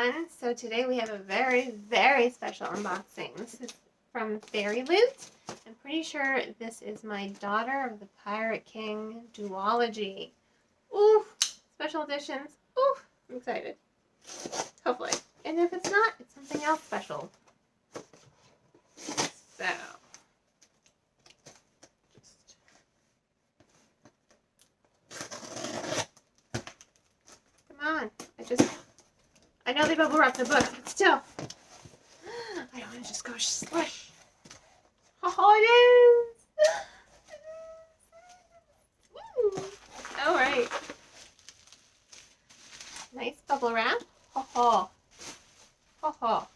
everyone. So today we have a very, very special unboxing. This is from FairyLoot. I'm pretty sure this is my Daughter of the Pirate King duology. Ooh, special editions. Ooh, I'm excited. Hopefully. And if it's not, it's something else special. So, come on. I know they bubble wrap the books, but still. I don't want to just go slush. Oh, it is! Woo! Alright. Nice bubble wrap. Ho ho. Ho ho.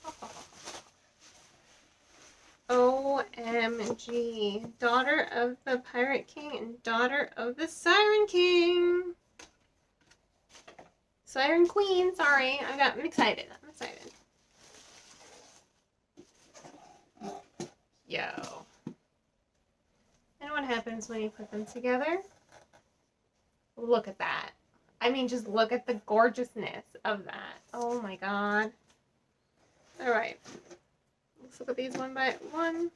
Ho ho. OMG. Daughter of the Pirate King and Daughter of the Siren King. Siren Queen, sorry. I'm excited. I'm excited. Yo. And what happens when you put them together? Look at that. I mean, just look at the gorgeousness of that. Oh my god. Alright. Let's look at these one by one.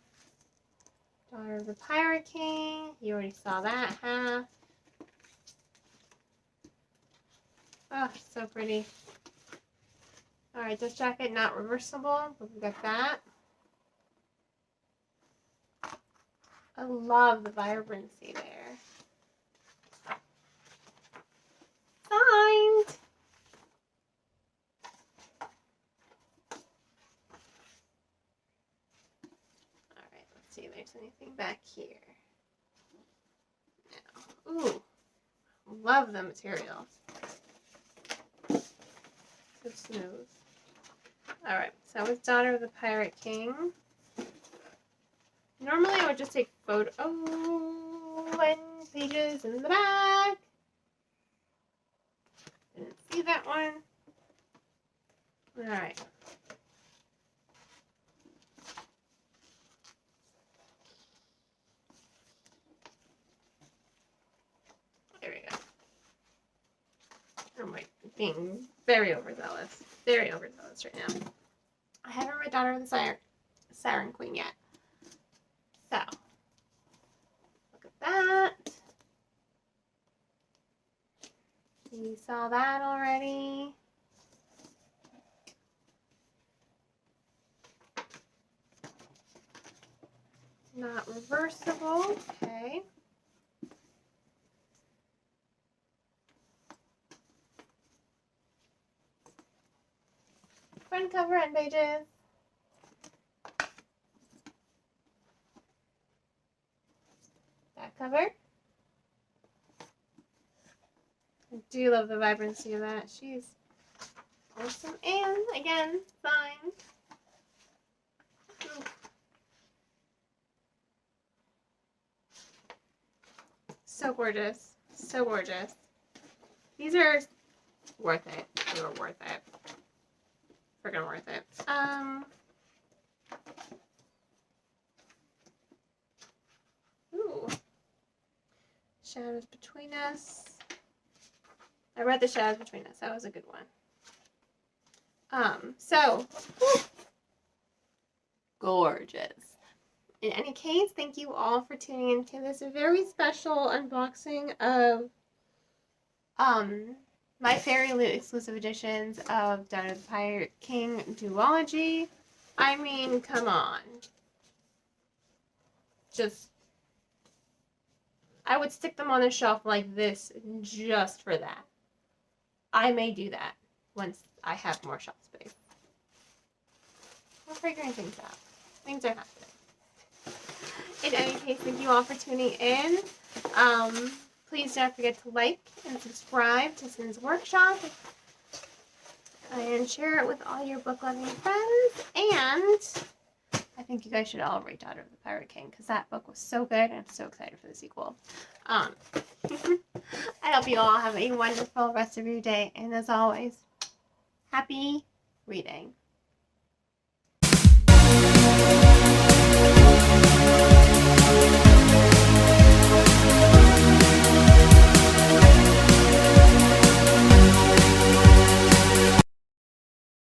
Daughter of the Pirate King. You already saw that half. Oh, so pretty. Alright, this jacket not reversible, but we got that. I love the vibrancy there. Signed! Alright, let's see if there's anything back here. No. Ooh, love the material. So smooth. Alright, so that was Daughter of the Pirate King. Normally I would just take photo and pages in the back. Didn't see that one. Alright. There we go. I'm like being very overzealous. Very overzealous right now. I haven't read Daughter of the Siren Queen yet. So, look at that. You saw that already. Not reversible. Okay. Front cover and pages. Back cover. I do love the vibrancy of that. She's awesome. And again, signed. Ooh. So gorgeous. So gorgeous. These are worth it. They were worth it. Freaking worth it. Ooh. Shadows Between Us. I read The Shadows Between Us. That was a good one. Whew, gorgeous. In any case, thank you all for tuning into this very special unboxing of my FairyLoot exclusive editions of Daughter of the Pirate King duology. I mean, come on. I would stick them on a shelf like this just for that. I may do that once I have more shelf space. We're figuring things out. Things are happening. In any case, thank you all for tuning in. Please don't forget to like and subscribe to Sin's Workshop. And share it with all your book-loving friends. And I think you guys should all read Daughter of the Pirate King, because that book was so good, and I'm so excited for the sequel. I hope you all have a wonderful rest of your day, and as always, happy reading.